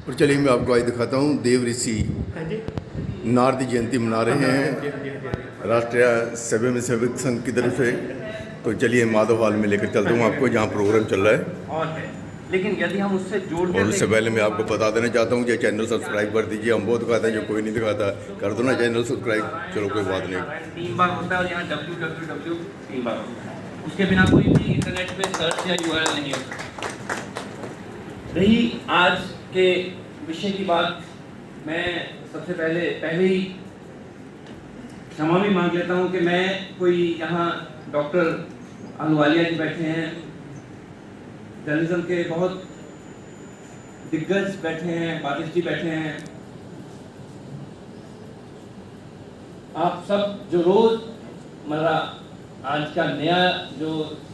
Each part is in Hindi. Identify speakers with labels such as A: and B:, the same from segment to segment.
A: और चलिए मैं आपको आज दिखाता हूँ देव ऋषि
B: हाँ जी।
A: नारद जयंती मना रहे
B: हाँ
A: हैं
B: जी, हाँ जी, हाँ जी, हाँ जी।
A: राष्ट्रीय सेवक संघ की तरफ से। तो चलिए माधव हॉल में लेकर चलता हूँ आपको, जहाँ प्रोग्राम चल रहा है।
B: और है, लेकिन यदि हम उससे जोड़ के
A: और उससे
B: देखें
A: पहले मैं
B: तो
A: आपको बता देना चाहता हूँ कि चैनल सब्सक्राइब कर दीजिए। हम बहुत दिखाते हैं, जो कोई नहीं दिखाता, कर दो ना चैनल सब्सक्राइब। चलो कोई बात नहीं।
B: नारायण 3 बार होता है और यहाँ www 3 बार होता है। उसके बिना कोई भी इंटरनेट पे सर्च या यूआरएल नहीं होता। रही आज के विषय की बात, मैं सबसे पहले ही क्षमा भी मांग लेता हूँ कि मैं कोई यहाँ डॉक्टर अहलुवालिया जी बैठे हैं, जर्नलिज्म के बहुत दिग्गज बैठे हैं, बारिश जी बैठे हैं, आप सब जो रोज मरा आज का नया जो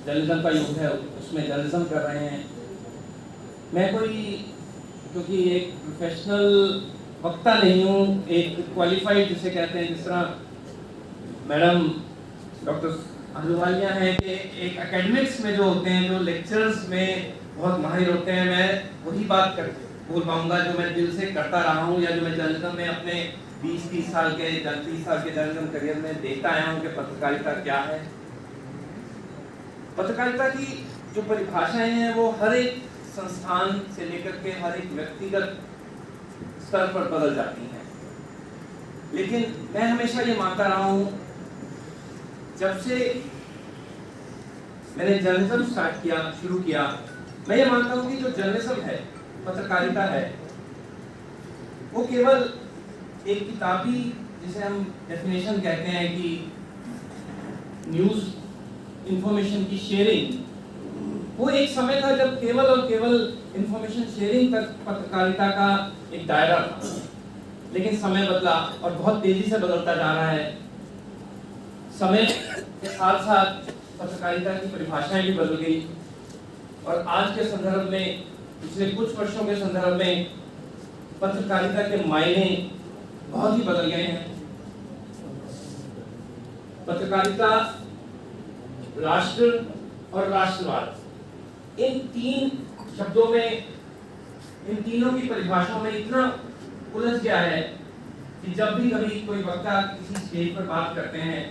B: जर्नलिज्म का युग है उसमें जर्नलिज्म कर रहे हैं। मैं कोई क्योंकि एक प्रोफेशनल वक्ता नहीं हूँ, एक क्वालिफाइड जिसे कहते हैं, जिस तरह मैडम डॉक्टर अहलुवालिया हैं कि एक एकेडमिक्स में जो होते हैं, जो लेक्चर्स में बहुत माहिर होते हैं, मैं वही बात कर बोल पाऊंगा जो मैं दिल से करता रहा हूँ या जो मैं जर्नलिज्म में अपने 20-30 साल के 30 साल के जर्नलिज्म करियर में देखता आया हूँ कि पत्रकारिता क्या है। पत्रकारिता की जो परिभाषाएं हैं वो हर एक संस्थान से लेकर के हर एक व्यक्तिगत स्तर पर बदल जाती हैं, लेकिन मैं हमेशा ये मानता रहा हूँ, जब से मैंने जर्नलिज्म स्टार्ट किया, शुरू किया, मैं ये मानता हूँ कि जो जर्नलिज्म है, पत्रकारिता है, वो केवल एक किताबी, जिसे हम डेफिनेशन कहते हैं कि न्यूज़ इंफॉर्मेशन की शेयरिंग, वो एक समय था जब केवल और केवल इंफॉर्मेशन शेयरिंग तक पत्रकारिता का एक दायरा था। लेकिन समय बदला और बहुत तेजी से बदलता जा रहा है। समय के साथ साथ पत्रकारिता की परिभाषाएं भी बदल गई और आज के संदर्भ में, पिछले कुछ वर्षों के संदर्भ में, पत्रकारिता के मायने बहुत ही बदल गए हैं। पत्रकारिता, राष्ट्र और राष्ट्रवाद, इन तीन शब्दों में, इन तीनों की परिभाषाओं में इतना उलझ गया है कि जब भी कभी कोई वक्ता किसी स्टेज पर बात करते हैं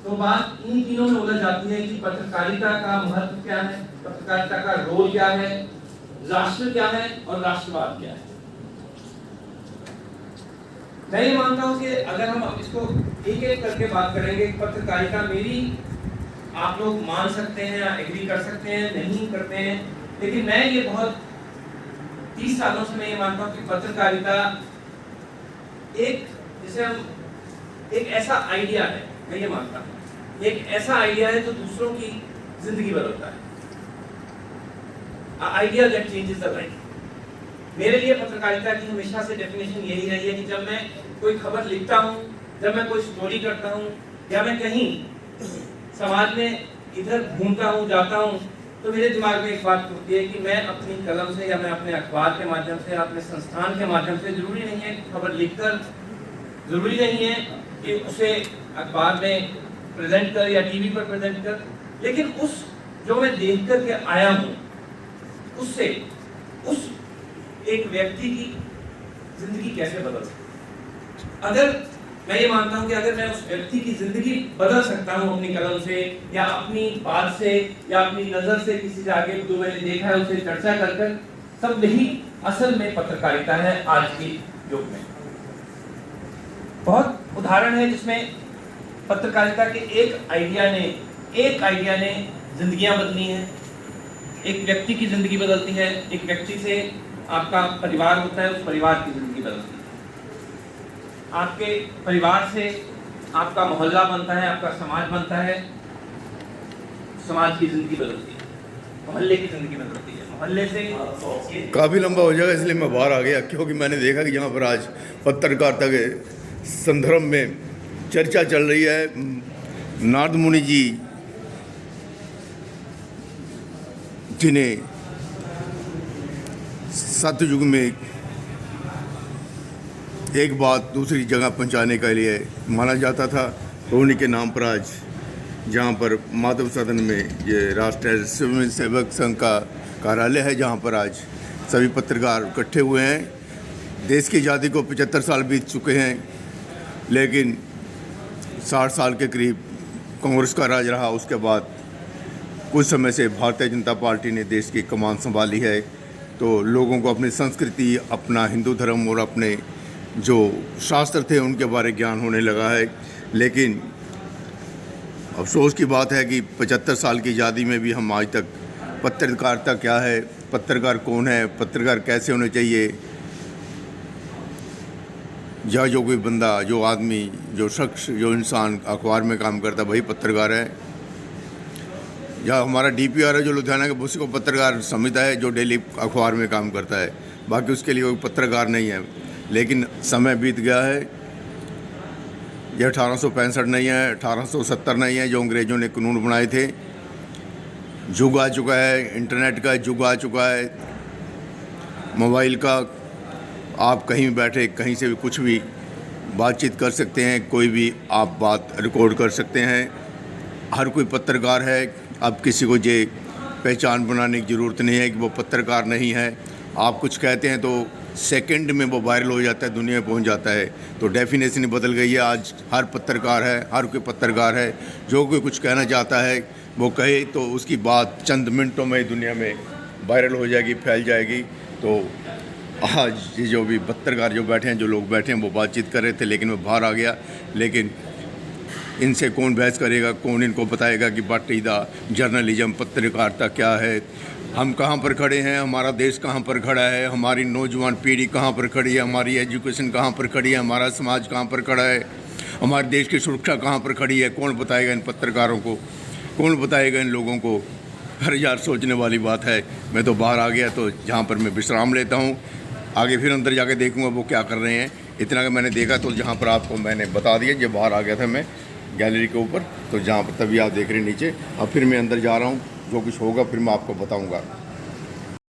B: तो बात इन तीनों में उलझ जाती है कि पत्रकारिता का महत्व क्या है, पत्रकारिता का रोल क्या है, राष्ट्र क्या है और राष्ट्रवाद क्या है। मैं ये मानता हूं कि अगर हम इसको एक एक करके बात करेंगे, पत्रकारिता मेरी, आप लोग मान सकते हैं या एग्री कर सकते हैं, नहीं करते हैं, लेकिन मैं ये बहुत 30 सालों से मैं ये मानता हूं कि पत्रकारिता एक, जिसे हम, एक ऐसा आइडिया है, मैं ये मानता हूं एक ऐसा आइडिया है जो दूसरों की जिंदगी बदलता है। Idea that changes the life. मेरे लिए पत्रकारिता की हमेशा से डेफिनेशन यही रही है कि जब मैं कोई खबर लिखता हूं, जब मैं कोई स्टोरी करता हूं, या मैं कहीं समाज में इधर घूमता हूं, जाता हूं, तो मेरे दिमाग में एक बात होती है कि मैं अपनी कलम से या मैं अपने अखबार के माध्यम से, अपने संस्थान के माध्यम से, जरूरी नहीं है खबर लिखकर, जरूरी नहीं है कि उसे अखबार में प्रेजेंट कर या टीवी पर प्रेजेंट कर, लेकिन उस जो मैं देख कर के आया हूँ उससे उस एक व्यक्ति की जिंदगी कैसे बदल सकती। अगर मैं ये मानता हूँ कि अगर मैं उस व्यक्ति की जिंदगी बदल सकता हूँ अपनी कलम से या अपनी बात से या अपनी नजर से, किसी से आगे जो मैंने देखा है उसे चर्चा कर कर, तब यही असल में पत्रकारिता है आज के युग में। बहुत उदाहरण है जिसमें पत्रकारिता के एक आइडिया ने जिंदगियां बदली हैं। एक व्यक्ति की जिंदगी बदलती है, एक व्यक्ति से आपका परिवार होता है, उस परिवार की जिंदगी बदलती है। आपके परिवार से आपका मोहल्ला बनता है, आपका समाज बनता है, समाज की जिंदगी बदलती है, मोहल्ले की जिंदगी बदलती है, मोहल्ले से
A: काफ़ी लंबा हो जाएगा, इसलिए मैं बाहर आ गया, क्योंकि मैंने देखा कि यहाँ पर आज पत्रकारिता के संदर्भ में चर्चा चल रही है। नारद मुनि जी जिन्हें सतयुग में एक बात दूसरी जगह पहुंचाने के लिए माना जाता था, तो उन्हीं के नाम पर आज जहाँ पर माधव सदन में ये राष्ट्रीय स्वयं सेवक संघ का कार्यालय है, जहाँ पर आज सभी पत्रकार इकट्ठे हुए हैं। देश की आज़ादी को 75 साल बीत चुके हैं, लेकिन 60 साल के करीब कांग्रेस का राज रहा। उसके बाद कुछ समय से भारतीय जनता पार्टी ने देश की कमान संभाली है, तो लोगों को अपनी संस्कृति, अपना हिंदू धर्म और अपने जो शास्त्र थे उनके बारे ज्ञान होने लगा है। लेकिन अफसोस की बात है कि 75 साल की आज़ादी में भी हम आज तक पत्रकारिता क्या है, पत्रकार कौन है, पत्रकार कैसे होने चाहिए, या जो कोई बंदा, जो आदमी, जो शख्स, जो इंसान अखबार में काम करता है वही पत्रकार है, या हमारा DPR है जो लुधियाना के, उसी को पत्रकार समझता है जो डेली अखबार में काम करता है, बाकी उसके लिए कोई पत्रकार नहीं है। लेकिन समय बीत गया है। यह 1865 नहीं है, 1870 नहीं है जो अंग्रेज़ों ने कानून बनाए थे। युग आ चुका है, इंटरनेट का युग आ चुका है, मोबाइल का। आप कहीं भी बैठे, कहीं से भी कुछ भी बातचीत कर सकते हैं, कोई भी आप बात रिकॉर्ड कर सकते हैं। हर कोई पत्रकार है। अब किसी को ये पहचान बनाने की ज़रूरत नहीं है कि वो पत्रकार नहीं है। आप कुछ कहते हैं तो सेकंड में वो वायरल हो जाता है, दुनिया में पहुंच जाता है। तो डेफिनेशन बदल गई है। आज हर पत्रकार है, हर कोई पत्रकार है। जो कोई कुछ कहना चाहता है वो कहे तो उसकी बात चंद मिनटों में दुनिया में वायरल हो जाएगी, फैल जाएगी। तो आज ये जो भी पत्रकार जो बैठे हैं, जो लोग बैठे हैं, वो बातचीत कर रहे थे, लेकिन वो बाहर आ गया। लेकिन इनसे कौन बहस करेगा, कौन इनको बताएगा कि बाकायदा जर्नलिज्म, पत्रकारिता क्या है, हम कहाँ पर खड़े हैं, हमारा देश कहाँ पर खड़ा है, हमारी नौजवान पीढ़ी कहाँ पर खड़ी है, हमारी एजुकेशन कहाँ पर खड़ी है, हमारा समाज कहाँ पर खड़ा है, हमारे देश की सुरक्षा कहाँ पर खड़ी है। कौन बताएगा इन पत्रकारों को, कौन बताएगा इन लोगों को? हर यार सोचने वाली बात है। मैं तो बाहर आ गया, तो जहाँ पर मैं विश्राम लेता हूँ, आगे फिर अंदर जाके देखूँगा वो क्या कर रहे हैं। इतना कि मैंने देखा तो जहाँ पर आपको मैंने बता दिया, जब बाहर आ गया था मैं गैलरी के ऊपर, तो जहाँ पर तभी आप देख रहे हैं नीचे। अब फिर मैं अंदर जा रहा हूँ, जो कुछ होगा फिर मैं आपको बताऊँगा।